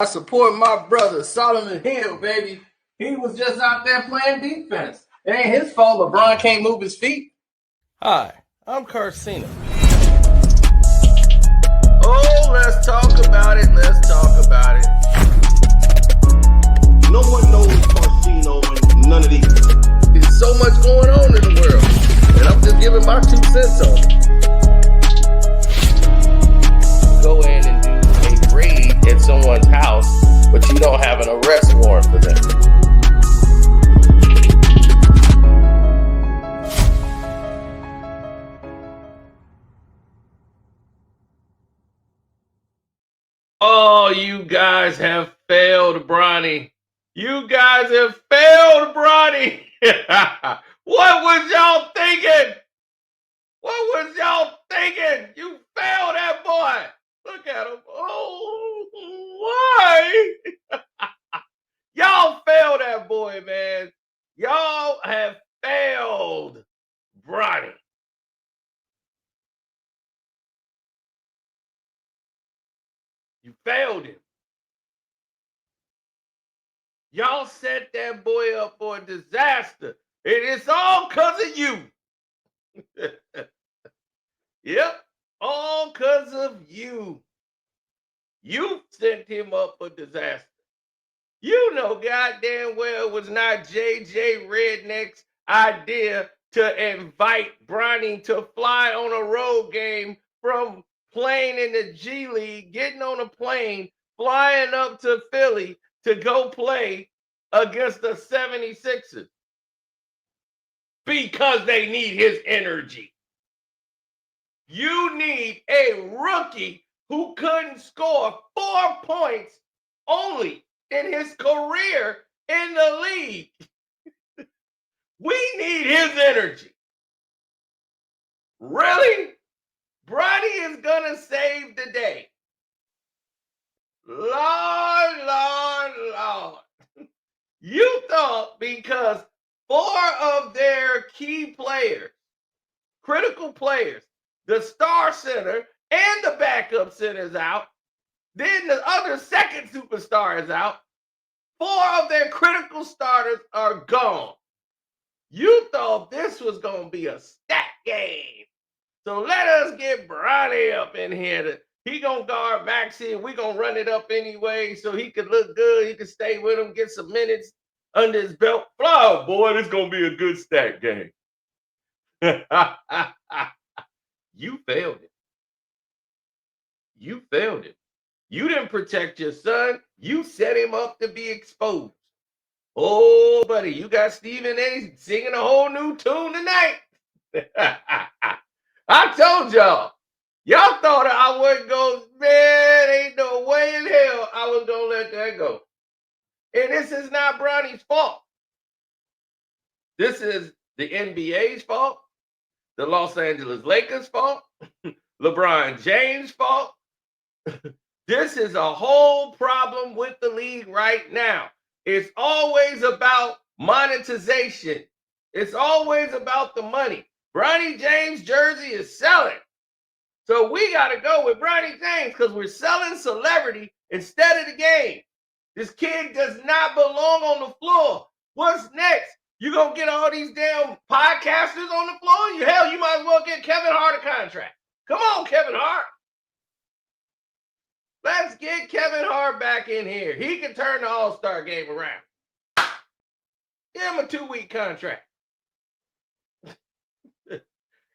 I support my brother, Solomon Hill, baby. He was just out there playing defense. It ain't his fault LeBron can't move his feet. Hi, I'm Carcino. Oh, let's talk about it. Let's talk about it. No one knows Carcino and none of these. There's so much going on in the world. And I'm just giving my 2 cents on it. Go in and do a raid at someone's house, but you don't have an arrest warrant for them. Oh, you guys have failed, Bronny. You guys have failed, Bronny. What was y'all thinking? What was y'all thinking? You failed that boy. Look at him. Oh, why? Y'all failed that boy, man. Y'all have failed Bronny. You failed him. Y'all set that boy up for a disaster. And it's all because of you. Yep, all because of you. You sent him up for disaster. You know goddamn well it was not JJ Redneck's idea to invite Bronny to fly on a road game from playing in the G League, getting on a plane, flying up to Philly to go play against the 76ers because they need his energy. You need a rookie who couldn't score 4 points only in his career in the league. We need his energy. Really? Bronny is going to save the day. Lord, Lord, Lord. You thought because 4 of their key players, critical players, the star center and the backup center is out, then the other second superstar is out, 4 of their critical starters are gone. You thought this was going to be a stat game. So let us get Bronny up in here. He going to guard Maxey. We're going to run it up anyway so he could look good. He could stay with him, get some minutes under his belt. Oh, boy, this is going to be a good stat game. You failed it. You failed it. You didn't protect your son. You set him up to be exposed. Oh, buddy, you got Stephen A. singing a whole new tune tonight. I told y'all. Y'all thought I wouldn't go, man, ain't no way in hell I was going to let that go. And this is not Bronny's fault. This is the NBA's fault, the Los Angeles Lakers' fault, LeBron James' fault. This is a whole problem with the league right now. It's always about monetization. It's always about the money. Bronny James' jersey is selling. So we got to go with Bronny James because we're selling celebrity instead of the game. This kid does not belong on the floor. What's next? You going to get all these damn podcasters on the floor? Hell, you might as well get Kevin Hart a contract. Come on, Kevin Hart. Let's get Kevin Hart back in here. He can turn the All-Star game around. Give him a 2-week contract.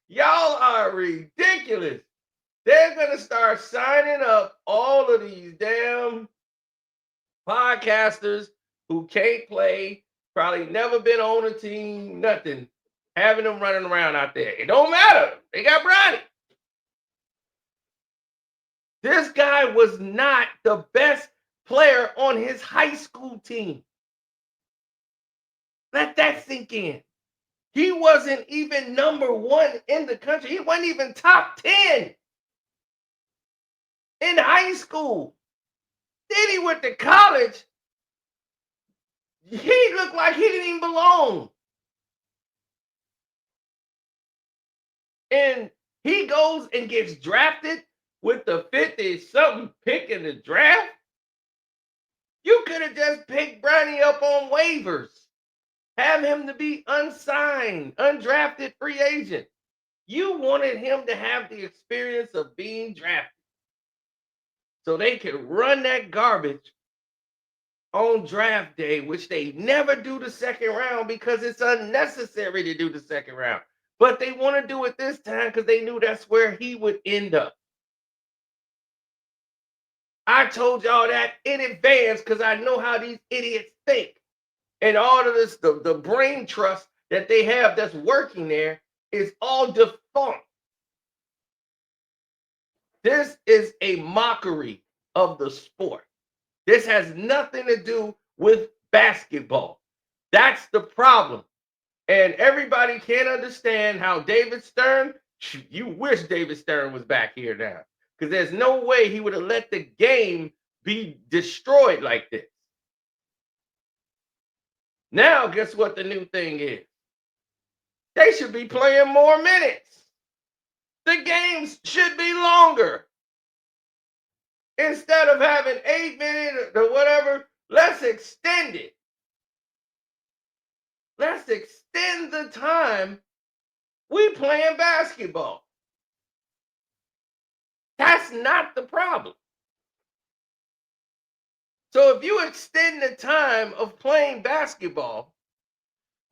Y'all are ridiculous. They're going to start signing up all of these damn podcasters who can't play, probably never been on a team, nothing, having them running around out there. It don't matter. They got Bronny. This guy was not the best player on his high school team. Let that sink in. He wasn't even number 1 in the country. He wasn't even top 10 in high school. Then he went to college. He looked like he didn't even belong. And he goes and gets drafted with the 50-something pick in the draft. You could have just picked Bronny up on waivers. Have him to be unsigned, undrafted free agent. You wanted him to have the experience of being drafted so they could run that garbage on draft day, which they never do the second round because it's unnecessary to do the second round. But they want to do it this time because they knew that's where he would end up. I told y'all that in advance because I know how these idiots think. And all of this, the brain trust that they have that's working there is all defunct. This is a mockery of the sport. This has nothing to do with basketball. That's the problem. And everybody can't understand how David Stern, you wish David Stern was back here now. Because there's no way he would have let the game be destroyed like this. Now, guess what the new thing is? They should be playing more minutes. The games should be longer. Instead of having 8 minutes or whatever, let's extend it. Let's extend the time we playing basketball. That's not the problem. So if you extend the time of playing basketball,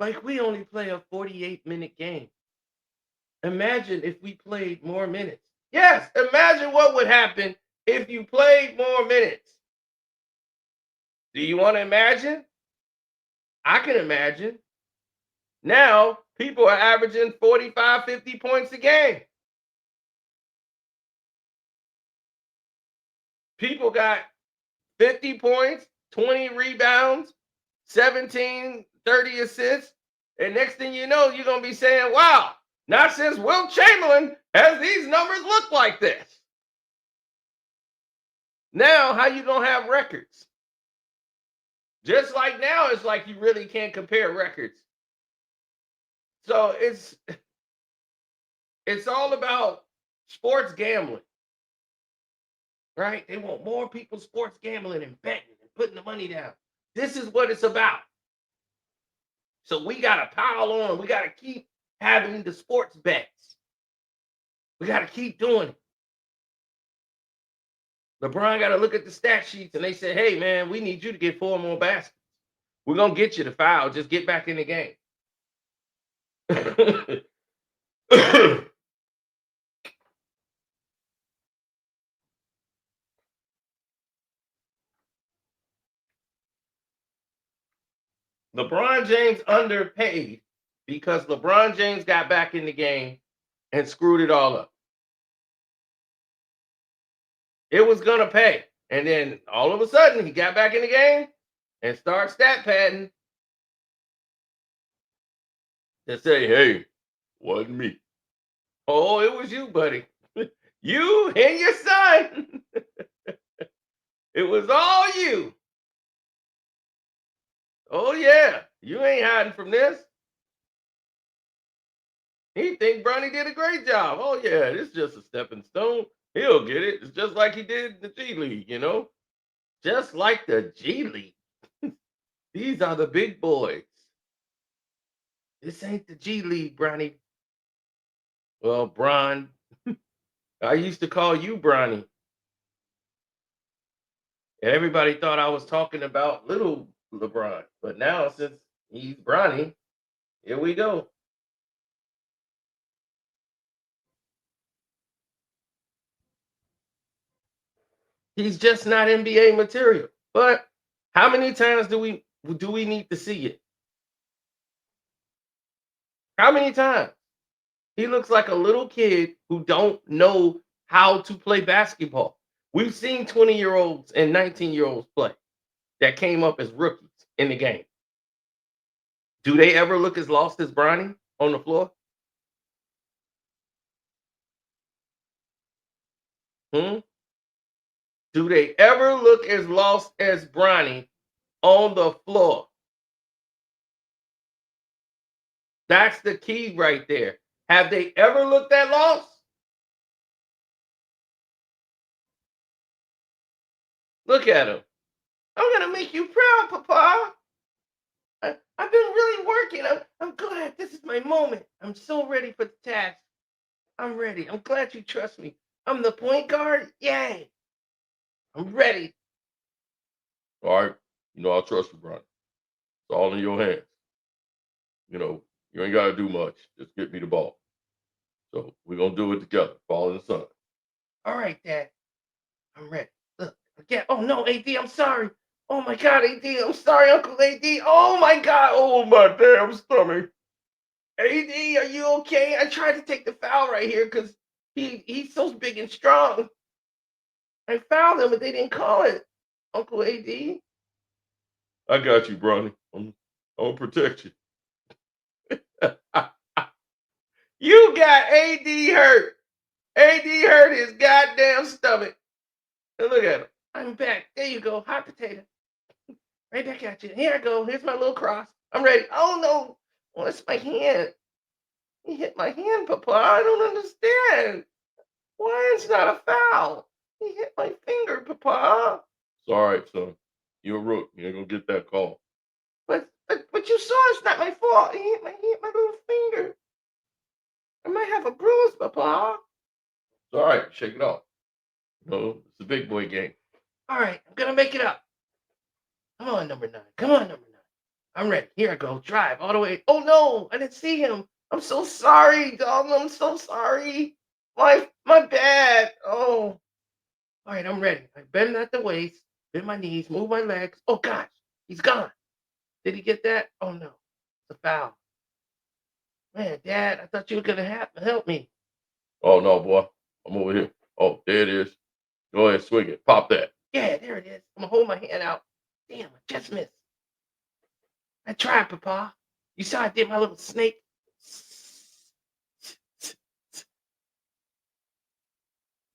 like we only play a 48-minute game. Imagine if we played more minutes. Yes, imagine what would happen if you played more minutes. Do you want to imagine? I can imagine. Now, people are averaging 45, 50 points a game. People got 50 points, 20 rebounds, 17, 30 assists. And next thing you know, you're going to be saying, wow, not since Wilt Chamberlain has these numbers looked like this. Now, how you going to have records? Just like now, it's like you really can't compare records. So it's all about sports gambling, right? They want more people sports gambling and betting and putting the money down. This is what it's about. So we got to pile on. We got to keep having the sports bets. We got to keep doing it. LeBron got to look at the stat sheets and they say, hey, man, we need you to get 4 more baskets. We're going to get you to foul. Just get back in the game. LeBron James underpaid because LeBron James got back in the game and screwed it all up. It was going to pay. And then all of a sudden, he got back in the game and started stat padding to say, hey, wasn't me. Oh, it was you, buddy. You and your son. It was all you. Oh, yeah. You ain't hiding from this. He think Bronny did a great job. Oh, yeah, this is just a stepping stone. He'll get it. It's just like he did in the G League, you know? Just like the G League. These are the big boys. This ain't the G League, Bronny. Well, Bron, I used to call you Bronny. And everybody thought I was talking about little LeBron. But now, since he's Bronny, here we go. He's just not NBA material. But how many times do we need to see it? How many times? He looks like a little kid who don't know how to play basketball. We've seen 20-year-olds and 19-year-olds play that came up as rookies in the game. Do they ever look as lost as Bronny on the floor? Hmm? Do they ever look as lost as Bronny on the floor? That's the key right there. Have they ever looked that lost? Look at him. I'm going to make you proud, Papa. I've been really working. I'm glad this is my moment. I'm so ready for the task. I'm ready. I'm glad you trust me. I'm the point guard. Yay. I'm ready. All right. I trust you, Bronny. It's all in your hands. You ain't got to do much. Just get me the ball. So we're going to do it together. Fall in the sun. All right, Dad. I'm ready. Look, again. Oh, no, AD, I'm sorry. Oh, my God, AD, I'm sorry, Uncle AD. Oh, my God. Oh, my damn stomach. AD, are you okay? I tried to take the foul right here because he's so big and strong. I fouled him, but they didn't call it. Uncle AD. I got you, Bronny. I'm going to protect you. You got AD hurt. AD hurt his goddamn stomach. And look at him. I'm back. There you go. Hot potato. Right back at you. Here I go. Here's my little cross. I'm ready. Oh, no. Oh, it's my hand. He hit my hand, Papa. I don't understand. Why it's not a foul? He hit my finger, Papa. It's all right, son. You're a rook. You ain't going to get that call. But you saw it's not my fault. He hit my little finger. I might have a bruise, Papa. It's all right. Shake it off. It's a big boy game. All right, I'm gonna make it up. Come on, number 9. Come on, number 9. I'm ready. Here I go. Drive all the way. Oh no, I didn't see him. I'm so sorry, dog. I'm so sorry. My bad. Oh. All right, I'm ready. I bend at the waist, bend my knees, move my legs. Oh gosh, he's gone. Did he get that? Oh no, it's a foul. Man, Dad, I thought you were gonna help me. Oh, no, boy. I'm over here. Oh, there it is. Go ahead, swing it. Pop that. Yeah, there it is. I'm gonna hold my hand out. Damn, I just missed. I tried, Papa. You saw I did my little snake.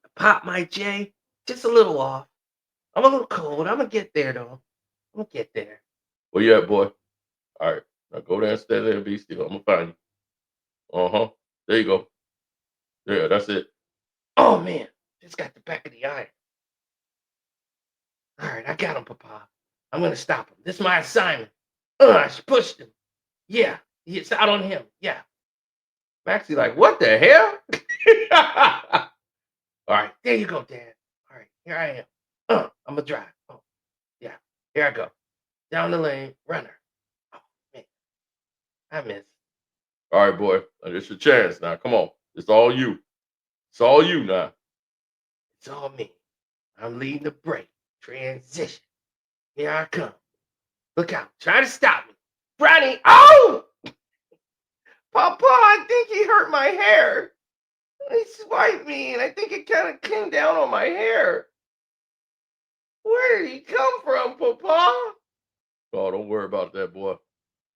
I popped my J just a little off. I'm a little cold. I'm gonna get there though. I'm gonna get there. Where you at, boy? All right. Now go there and stay there and be still. I'm going to find you. Uh-huh. There you go. Yeah, that's it. Oh man, just got the back of the eye. All right, I got him, Papa. I'm gonna stop him. This is my assignment. I pushed him. Yeah, it's out on him. Yeah. Maxie like, what the hell? All right, there you go, Dad. All right, here I am. I'm gonna drive. Oh, yeah. Here I go. Down the lane, runner. Oh man, I missed. All right, boy. Now, this your chance now. Come on. It's all you. It's all you now. It's all me. I'm leading the break. Transition. Here I come. Look out. Try to stop me. Bronny. Oh! Papa, I think he hurt my hair. He swiped me, and I think it kind of came down on my hair. Where did he come from, Papa? Oh, don't worry about that, boy.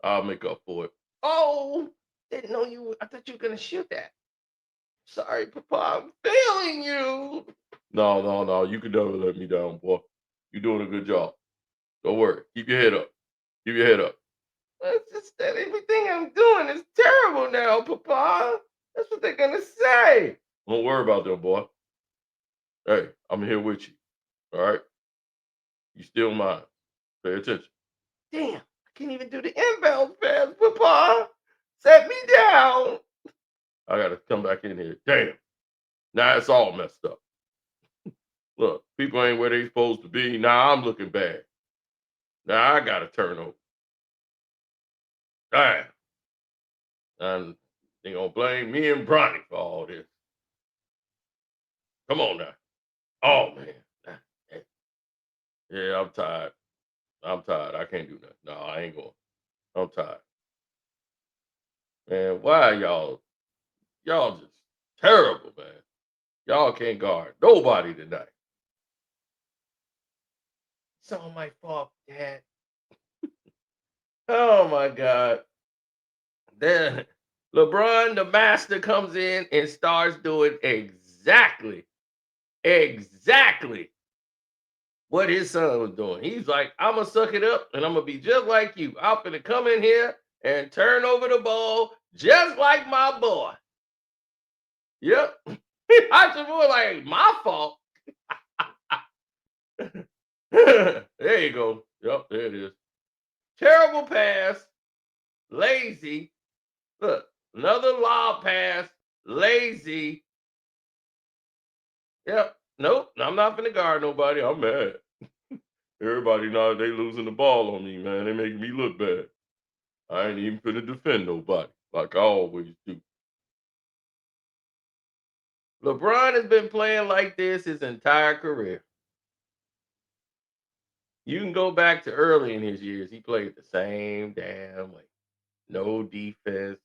I'll make up for it. Oh, didn't know you. I thought you were going to shoot that. Sorry, Papa. I'm failing you. No. You can never let me down, boy. You're doing a good job. Don't worry. Keep your head up. Keep your head up. It's just that everything I'm doing is terrible now, Papa. That's what they're going to say. Don't worry about them, boy. Hey, I'm here with you. All right? You still mine. Pay attention. Damn, I can't even do the inbound pass, Papa. Set me down. I got to come back in here. Damn. Now it's all messed up. Look, people ain't where they supposed to be. Now I'm looking bad. Now I got to turn over. Damn. And they going to blame me and Bronny for all this. Come on now. Oh, man. Yeah, I'm tired. I can't do nothing. No, I ain't going. I'm tired. Man, why y'all just terrible, man. Y'all can't guard nobody tonight. It's all my fault, Dad. Oh my God. Then LeBron, the master, comes in and starts doing exactly what his son was doing. He's like, I'm going to suck it up and I'm going to be just like you. I'm going to come in here and turn over the ball just like my boy. Yep. I just was like, my fault. There you go. Yep, there it is. Terrible pass. Lazy. Look, another lob pass. Lazy. Yep. Nope. I'm not finna guard nobody. I'm mad. Everybody now they losing the ball on me, man. They making me look bad. I ain't even finna defend nobody like I always do. LeBron has been playing like this his entire career. You can go back to early in his years. He played the same damn way. No defense,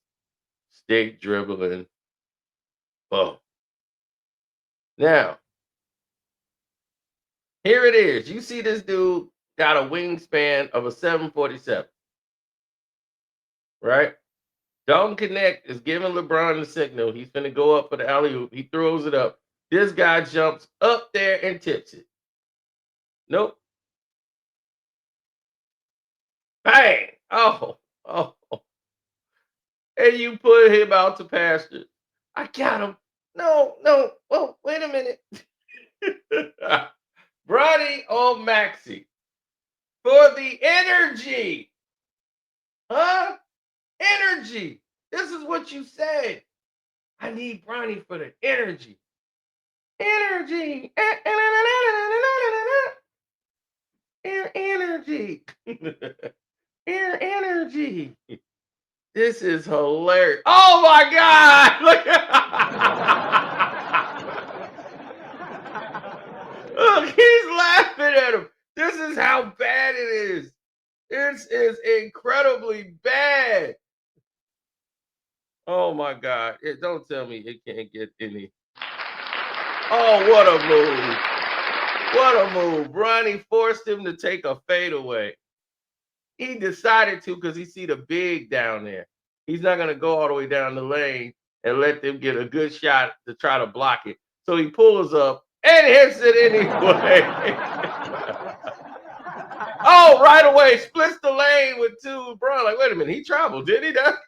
stick dribbling. Oh. Now, here it is. You see this dude got a wingspan of a 747, right? Don't connect is giving LeBron the signal. He's going to go up for the alley oop. He throws it up. This guy jumps up there and tips it. Nope. Bang. Oh. And you put him out to pasture. I got him. No. Oh, wait a minute. Bronny or Maxie for the energy. Huh? Energy. This is what you said. I need Bronny for the energy. Energy. Energy. Energy. This is hilarious. Oh my God. Look. Look, he's laughing at him. This is how bad it is. This is incredibly bad. Oh my God. Don't tell me it can't get any. Oh, what a move. What a move. Bronny forced him to take a fadeaway. He decided to because he see the big down there. He's not going to go all the way down the lane and let them get a good shot to try to block it. So he pulls up and hits it anyway. Oh, right away. Splits the lane with two. Bro, like, wait a minute. He traveled, did he? Look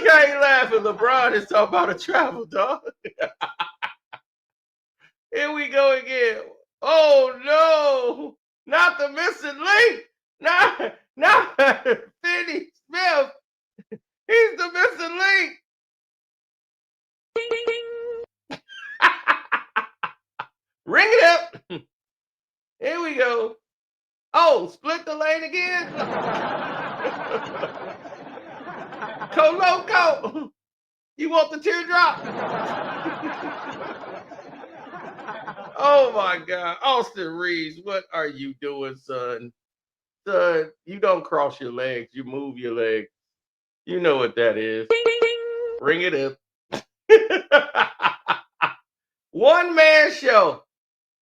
how he laughing. LeBron is talking about a travel, dog. Here we go again. Oh no, not the missing link. Not Finney Smith. He's the missing link. Ring it up. Here we go. Oh, split the lane again. Coloco. You want the teardrop? Oh my God. Austin Reeves, what are you doing, son? Son, you don't cross your legs, you move your legs. You know what that is. Ring it up. One man show.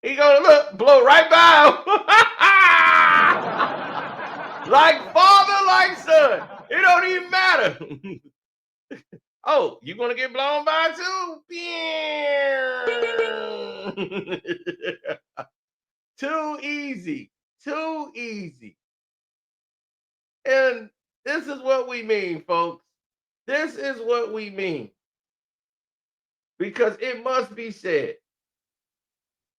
He gonna look, blow right by him. Like father, like son. It don't even matter. Oh, you gonna get blown by too? Too easy. Too easy. And this is what we mean, folks. This is what we mean. Because it must be said,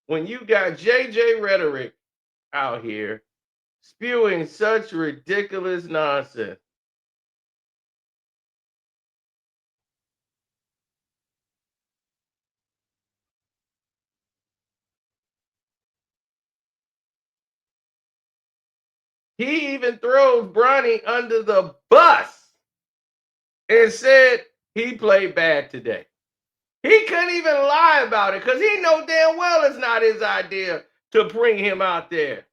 when you got JJ rhetoric out here spewing such ridiculous nonsense, he even throws Bronny under the bus and said he played bad today. He couldn't even lie about it because he know damn well it's not his idea to bring him out there.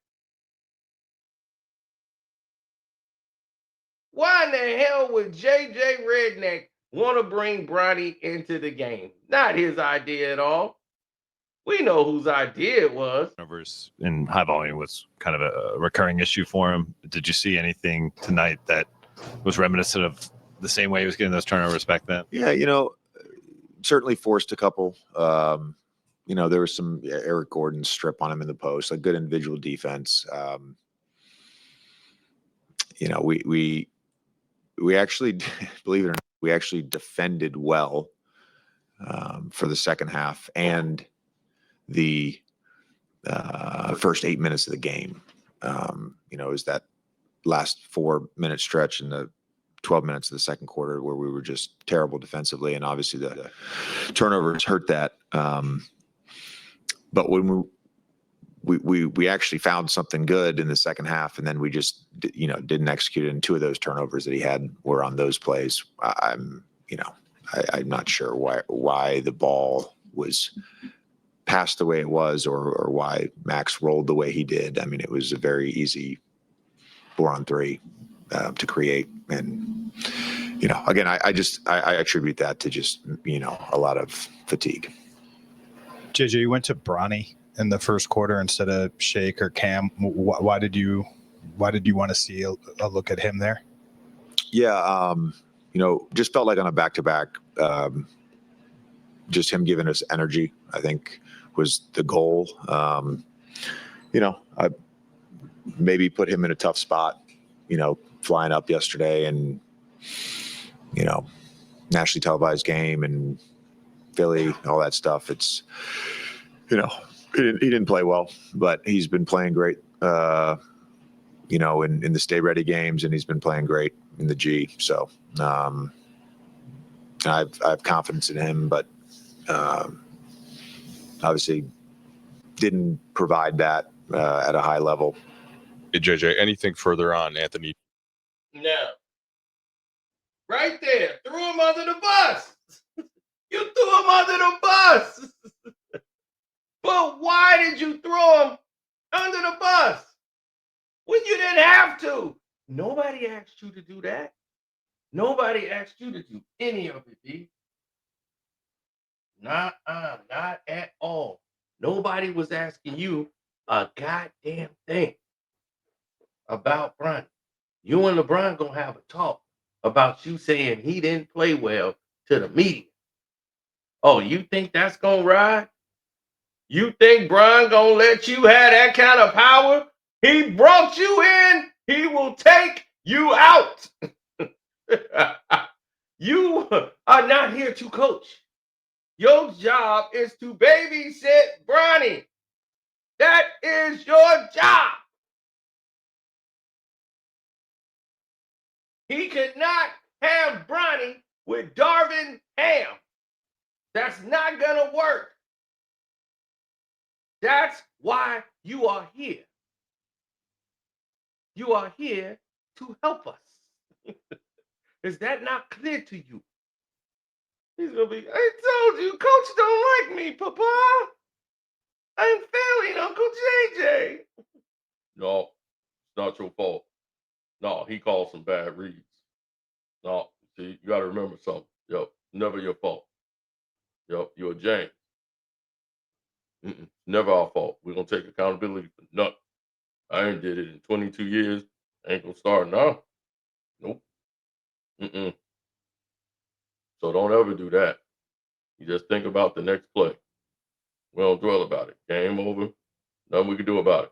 Why in the hell would JJ Redneck want to bring Bronny into the game? Not his idea at all. We know whose idea it was. Turnovers in high volume was kind of a recurring issue for him. Did you see anything tonight that was reminiscent of the same way he was getting those turnovers back then? Yeah, certainly forced a couple. There was some Eric Gordon strip on him in the post, like good individual defense. We actually, believe it or not, we actually defended well for the second half and the first 8 minutes of the game. You know, it was that last 4-minute stretch in the 12 minutes of the second quarter where we were just terrible defensively, and obviously the turnovers hurt that. But when we actually found something good in the second half, and then we just didn't execute it. And 2 of those turnovers that he had were on those plays. I'm not sure why the ball was passed the way it was, or why Max rolled the way he did. I mean, it was a very easy 4-on-3 to create. And, again, I attribute that to just, a lot of fatigue. JJ, you went to Bronny in the first quarter instead of Shake or Cam. Why did you want to see a look at him there? Yeah. Just felt like on a back-to-back, just him giving us energy, I think, was the goal. I maybe put him in a tough spot, flying up yesterday and, nationally televised game and Philly, all that stuff. It's, he didn't play well, but he's been playing great, in the Stay Ready games, and he's been playing great in the G. So I have confidence in him, but obviously didn't provide that at a high level. Hey, JJ, anything further on Anthony? No. Right there. Threw him under the bus. You threw him under the bus. But why did you throw him under the bus when you didn't have to? Nobody asked you to do that. Nobody asked you to do any of it, B. Not at all. Nobody was asking you a goddamn thing about Bronny. You and LeBron gonna have a talk about you saying he didn't play well to the media. Oh, you think that's gonna ride? You think Bron gonna let you have that kind of power? He brought you in, he will take you out. You are not here to coach. Your job is to babysit Bronny. That is your job. He could not have Bronny with Darvin Ham. That's not going to work. That's why you are here. You are here to help us. Is that not clear to you? He's going to be, I told you, Coach don't like me, Papa. I'm failing Uncle JJ. No, it's not your fault. No, he called some bad reads. No, see, you got to remember something. Yo, never your fault. Yo, you're James. Never our fault. We're going to take accountability for nothing. I ain't did it in 22 years. Ain't going to start now. Nope. So don't ever do that. You just think about the next play. We don't dwell about it. Game over. Nothing we can do about it.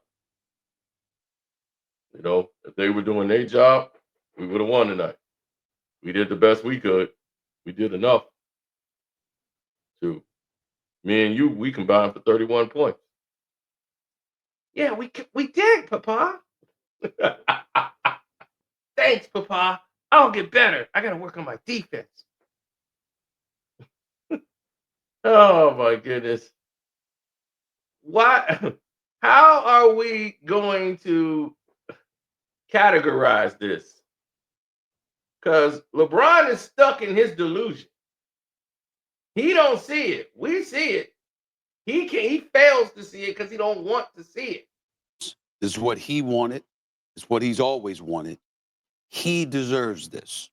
If they were doing their job, we would have won tonight. We did the best we could. We did enough. Me and you, we combined for 31 points. Yeah, we did, Papa. Thanks, Papa. I'll get better. I got to work on my defense. Oh, my goodness. Why? How are we going to categorize this? Because LeBron is stuck in his delusion. He don't see it. We see it. He fails to see it because he don't want to see it. This is what he wanted. It's what he's always wanted. He deserves this.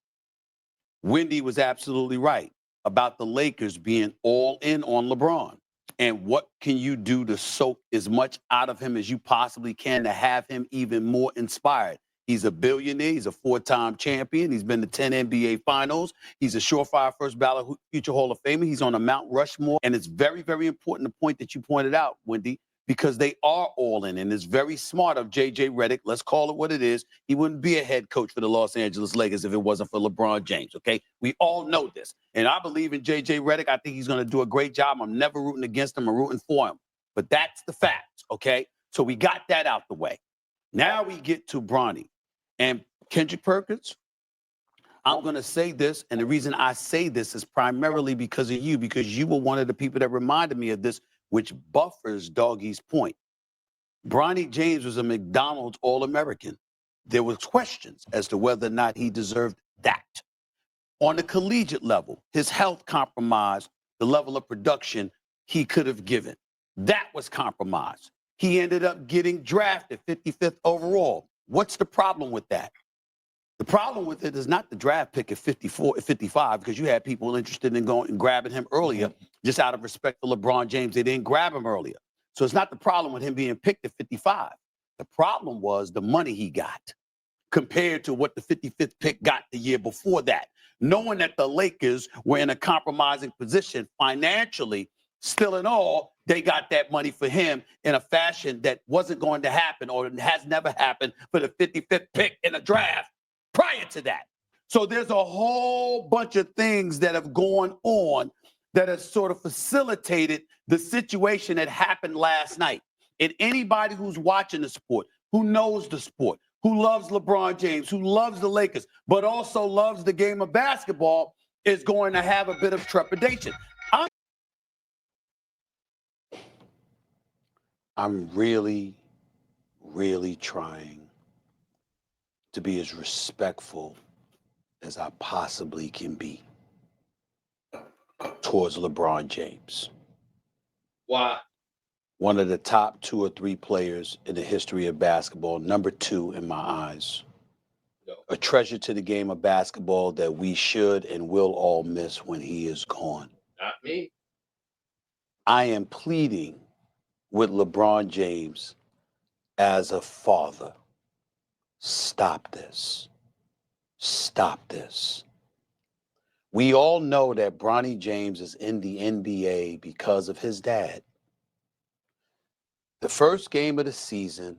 Wendy was absolutely right about the Lakers being all in on LeBron. And what can you do to soak as much out of him as you possibly can to have him even more inspired? He's a billionaire. He's a 4-time champion. He's been to 10 NBA finals. He's a surefire first ballot future Hall of Famer. He's on a Mount Rushmore. And it's very, very important, the point that you pointed out, Wendy, because they are all in. And it's very smart of J.J. Redick. Let's call it what it is. He wouldn't be a head coach for the Los Angeles Lakers if it wasn't for LeBron James, okay? We all know this. And I believe in J.J. Redick. I think he's going to do a great job. I'm never rooting against him. I'm rooting for him. but that's the fact, okay? So we got that out the way. Now we get to Bronny. And Kendrick Perkins, I'm going to say this, and the reason I say this is primarily because of you, because you were one of the people that reminded me of this, which buffers Doggy's point. Bronny James was a McDonald's All-American. There was questions as to whether or not he deserved that. On the collegiate level, his health compromised the level of production he could have given. That was compromised. He ended up getting drafted 55th overall. What's the problem with that? The problem with it is not the draft pick at 54, 55, because you had people interested in going and grabbing him earlier, just out of respect for LeBron James. They didn't grab him earlier. So it's not the problem with him being picked at 55. The problem was the money he got compared to what the 55th pick got the year before that. Knowing that the Lakers were in a compromising position financially, still in all, they got that money for him in a fashion that wasn't going to happen or has never happened for the 55th pick in a draft prior to that. So there's a whole bunch of things that have gone on that has sort of facilitated the situation that happened last night. And anybody who's watching the sport, who knows the sport, who loves LeBron James, who loves the Lakers, but also loves the game of basketball, is going to have a bit of trepidation. I'm really, really trying to be as respectful as I possibly can be towards LeBron James. Why? One of the top 2 or 3 players in the history of basketball, number 2 in my eyes. No. A treasure to the game of basketball that we should and will all miss when he is gone. Not me. I am pleading with LeBron James as a father. Stop this. Stop this. We all know that Bronny James is in the NBA because of his dad. The first game of the season,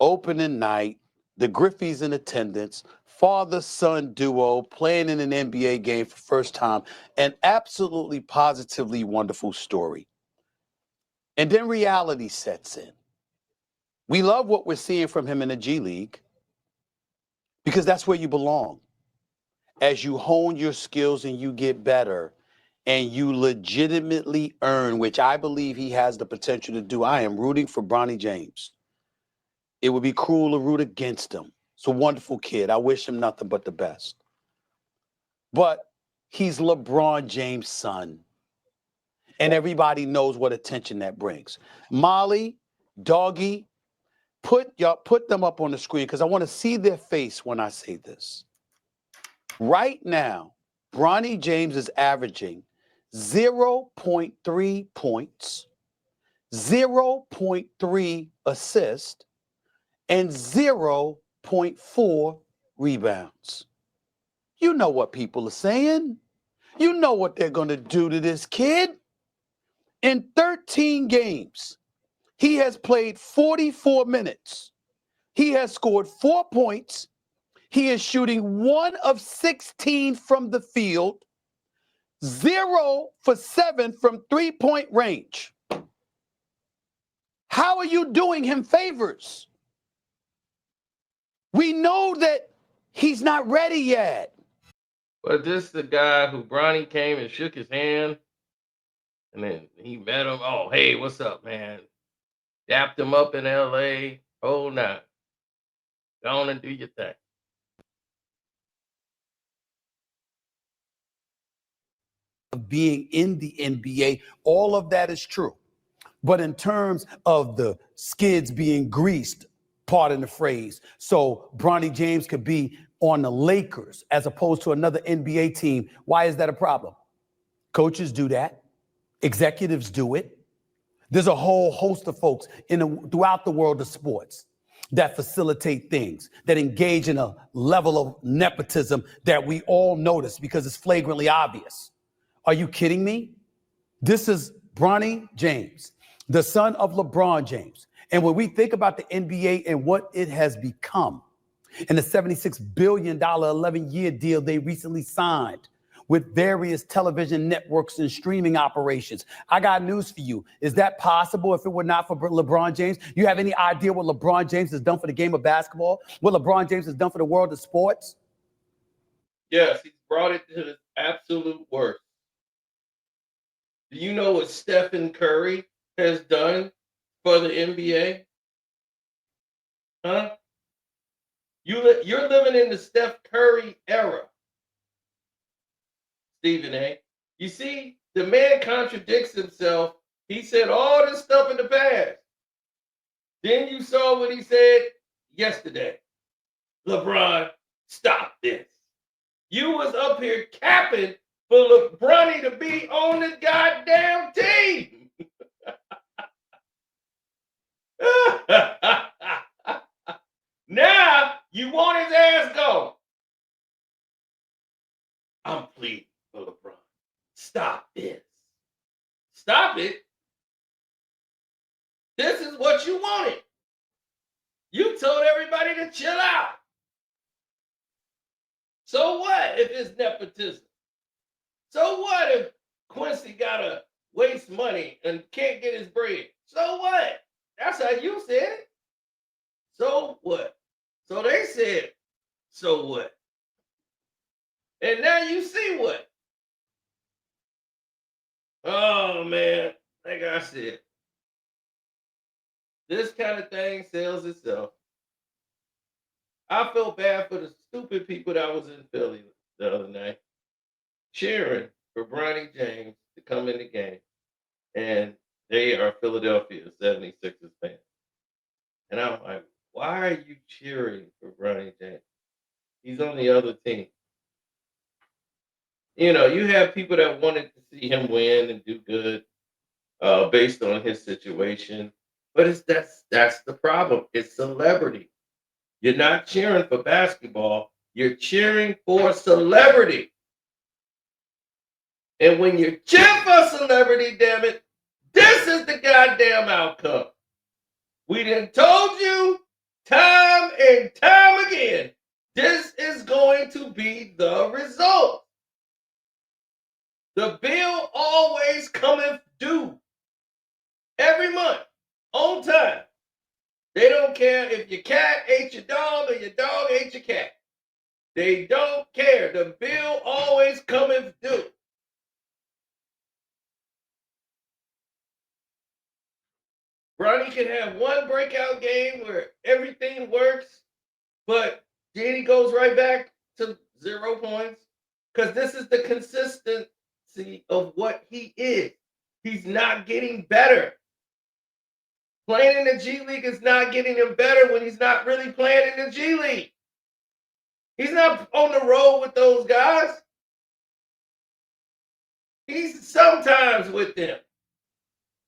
opening night, the Griffeys in attendance, father-son duo playing in an NBA game for first time, an absolutely positively wonderful story. And then reality sets in. We love what we're seeing from him in the G League because that's where you belong. As you hone your skills and you get better and you legitimately earn, which I believe he has the potential to do. I am rooting for Bronny James. It would be cruel to root against him. He's a wonderful kid. I wish him nothing but the best. But he's LeBron James' son. And everybody knows what attention that brings. Molly, Doggy, put them up on the screen because I want to see their face when I say this. Right now, Bronny James is averaging 0.3 points, 0.3 assists, and 0.4 rebounds. You know what people are saying. You know what they're going to do to this kid. In 13 games, he has played 44 minutes. He has scored 4 points. He is shooting 1 of 16 from the field, 0 for 7 from three-point range. How are you doing him favors? We know that he's not ready yet. But this is the guy who Bronny came and shook his hand, and then he met him. Oh, hey, what's up, man? Dapped him up in L.A. Oh, no. Go on and do your thing. Of being in the NBA, all of that is true. But in terms of the skids being greased, pardon the phrase, so Bronny James could be on the Lakers as opposed to another NBA team, why is that a problem? Coaches do that. Executives do it. There's a whole host of folks throughout the world of sports that facilitate things, that engage in a level of nepotism that we all notice because it's flagrantly obvious. Are you kidding me? This is Bronny James, the son of LeBron James. And when we think about the NBA and what it has become, and the $76 billion 11-year deal they recently signed with various television networks and streaming operations. I got news for you. Is that possible if it were not for LeBron James? You have any idea what LeBron James has done for the game of basketball? What LeBron James has done for the world of sports? Yes, he's brought it to the absolute worst. Do you know what Stephen Curry has done for the NBA? Huh? You're living in the Steph Curry era, Stephen A. You see, the man contradicts himself. He said all this stuff in the past. Then you saw what he said yesterday. LeBron, stop this. You was up here capping for LeBron to be on the goddamn team. Now you want his ass gone. I'm pleading for LeBron. Stop this. Stop it. This is what you wanted. You told everybody to chill out. So what if it's nepotism? So what if Quincy gotta waste money and can't get his bread? So what? That's how you said it. So what? So they said, so what? And now you see what? Oh man, like I said, this kind of thing sells itself. I felt bad for the stupid people that was in Philly the other night, cheering for Bronny James to come in the game. And they are Philadelphia 76ers fans. And I'm like, why are you cheering for Bronny James? He's on the other team. You know, you have people that wanted to see him win and do good based on his situation. But that's the problem. It's celebrity. You're not cheering for basketball. You're cheering for celebrity. And when you're cheering for celebrity, damn it, this is the goddamn outcome. We done told you time and time again, this is going to be the result. The bill always cometh due every month on time. They don't care if your cat ate your dog or your dog ate your cat. They don't care. The bill always cometh due. Bronny can have one breakout game where everything works, but then he goes right back to 0 points because this is the consistency of what he is. He's not getting better. Playing in the G League is not getting him better when he's not really playing in the G League. He's not on the road with those guys. He's sometimes with them.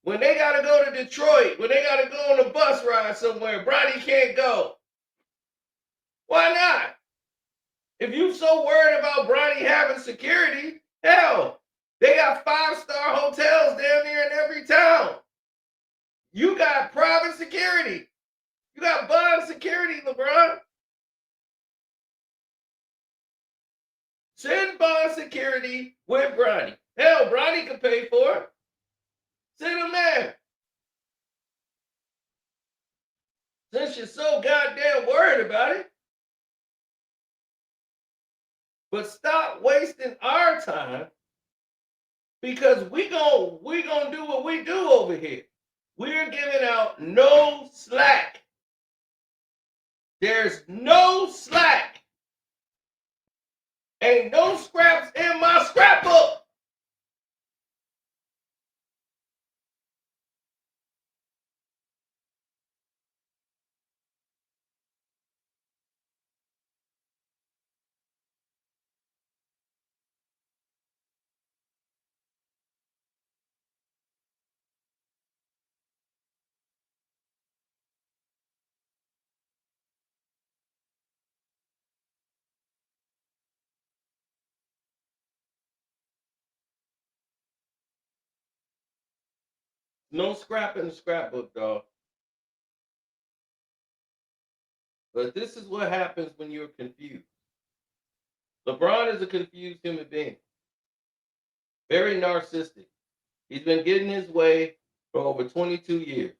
When they got to go to Detroit, when they got to go on a bus ride somewhere, Bronny can't go. Why not? If you're so worried about Bronny having security, hell, they got 5-star hotels down there in every town. You got private security. You got bond security, LeBron. Send bond security with Bronny. Hell, Bronny can pay for it. Send him there. Since you're so goddamn worried about it. But stop wasting our time because we gonna do what we do over here. We're giving out no slack. There's no slack. Ain't no scraps in my scrapbook. No scrap in the scrapbook, dog. But this is what happens when you're confused. LeBron is a confused human being. very narcissistic. He's been getting his way for over 22 years.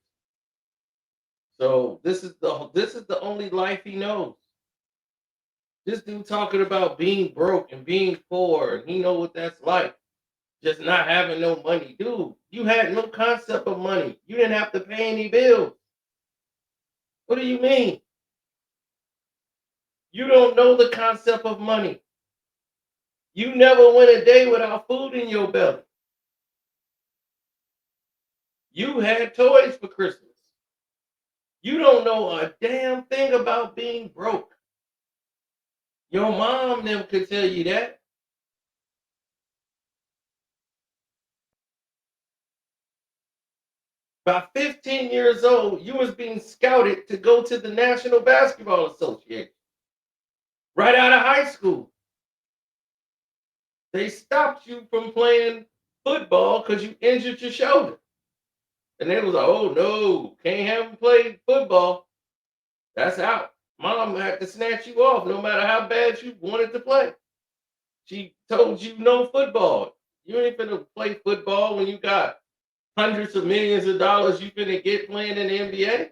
So this is the only life he knows. This dude talking about being broke and being poor, and he know what that's like. Just not having no money. Dude, you had no concept of money. You didn't have to pay any bills. What do you mean? You don't know the concept of money. You never went a day without food in your belly. You had toys for Christmas. You don't know a damn thing about being broke. Your mom them could tell you that. By 15 years old, you was being scouted to go to the National Basketball Association. Right out of high school. They stopped you from playing football because you injured your shoulder. And they was like, oh no, can't have him play football. That's out. Mom had to snatch you off no matter how bad you wanted to play. She told you no football. You ain't finna play football when you got hundreds of millions of dollars you finna get playing in the NBA.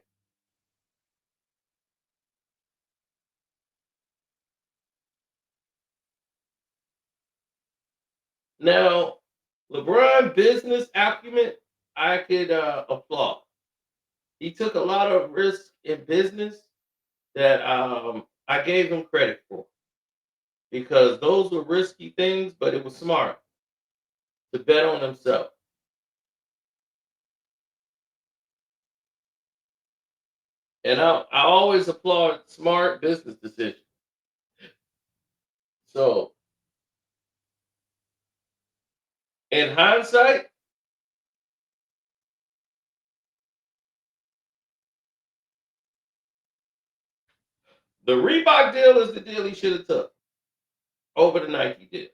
Now, LeBron business acumen, I could applaud. He took a lot of risk in business that I gave him credit for because those were risky things, but it was smart to bet on himself. And I always applaud smart business decisions. So, in hindsight, the Reebok deal is the deal he should have took over the Nike deal.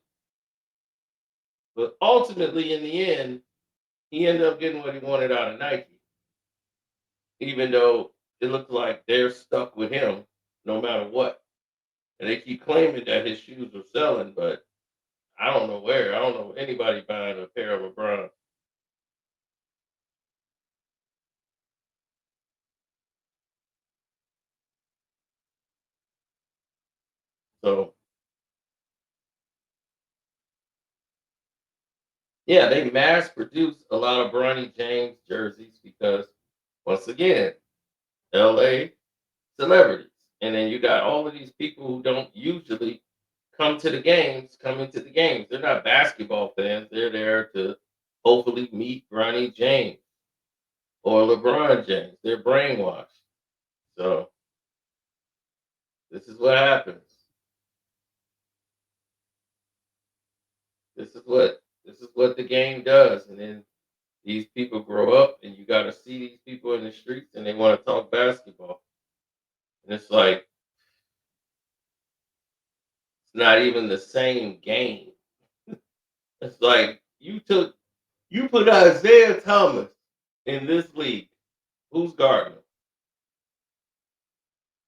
But ultimately, in the end, he ended up getting what he wanted out of Nike, even though it looked like they're stuck with him no matter what. And they keep claiming that his shoes are selling, but I don't know where. I don't know anybody buying a pair of LeBron. So, yeah, they mass produce a lot of Bronny James jerseys because, once again, LA celebrities. And then you got all of these people who don't usually come to the games, coming to the games. They're not basketball fans. They're there to hopefully meet Bronny James or LeBron James. They're brainwashed. So this is what happens. This is what the game does. And then these people grow up and you gotta see these people in the streets and they want to talk basketball. And it's like it's not even the same game. It's like you put Isaiah Thomas in this league. Who's guarding him?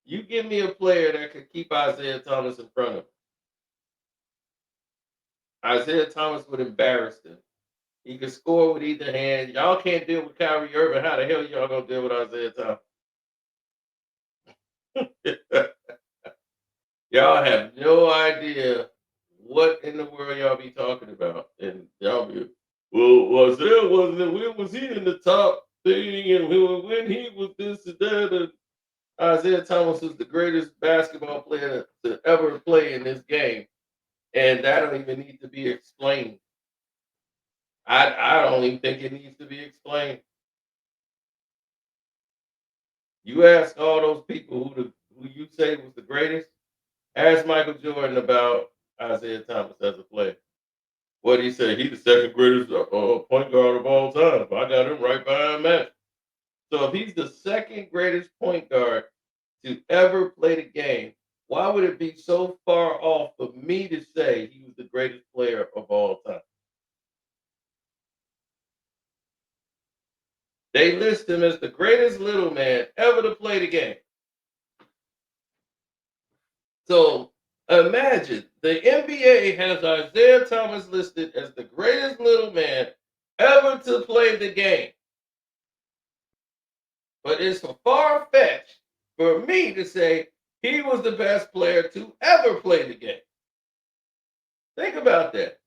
You give me a player that could keep Isaiah Thomas in front of him. Isaiah Thomas would embarrass them. He could score with either hand. Y'all can't deal with Kyrie Irving. How the hell y'all gonna deal with Isaiah Thomas? Y'all have no idea what in the world y'all be talking about. And y'all be, well, Isaiah wasn't, when was he in the top thing? And when he was this and that. And Isaiah Thomas is the greatest basketball player to ever play in this game. And that don't even need to be explained. I don't even think it needs to be explained. You ask all those people who you say was the greatest, ask Michael Jordan about Isaiah Thomas as a player. What did he say? He's the second greatest point guard of all time. I got him right behind Magic. So if he's the second greatest point guard to ever play the game, why would it be so far off for me to say he was the greatest player of all time? They list him as the greatest little man ever to play the game. So imagine The NBA has Isaiah Thomas listed as the greatest little man ever to play the game. But it's far-fetched for me to say he was the best player to ever play the game. Think about that.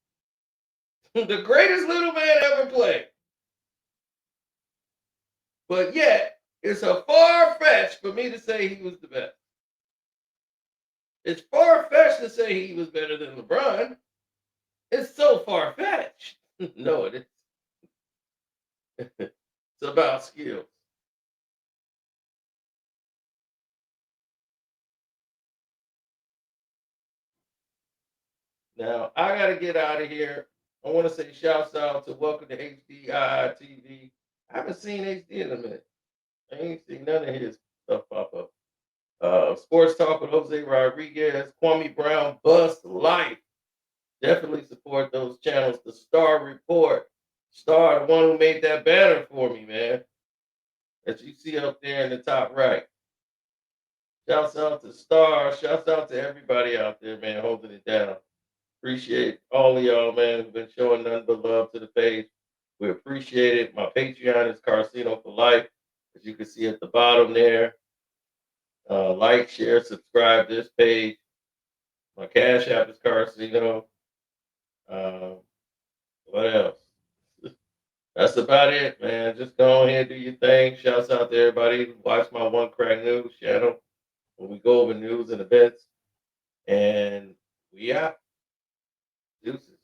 The greatest little man ever played. But yet, it's a far-fetched for me to say he was the best. It's far-fetched to say he was better than LeBron. It's so far-fetched. No, it is. It's about skills. Now, I got to get out of here. I want to say shouts out to Welcome to HDI TV. I haven't seen HD in a minute. I ain't seen none of his stuff pop up. Sports Talk with Jose Rodriguez, Kwame Brown, Bust Life. Definitely support those channels. The Star Report. Star, the one who made that banner for me, man. That you see up there in the top right. Shouts out to Star. Shouts out to everybody out there, man, holding it down. Appreciate all of y'all, man, who've been showing nothing but love to the page. We appreciate it. My Patreon is Carcino for Life, as you can see at the bottom there. Like, share, subscribe to this page. My Cash App is Carcino. What else? That's about it, man. Just go ahead and do your thing. Shouts out to everybody who watch my One Crack News channel when we go over news and events. And we out. Deuces.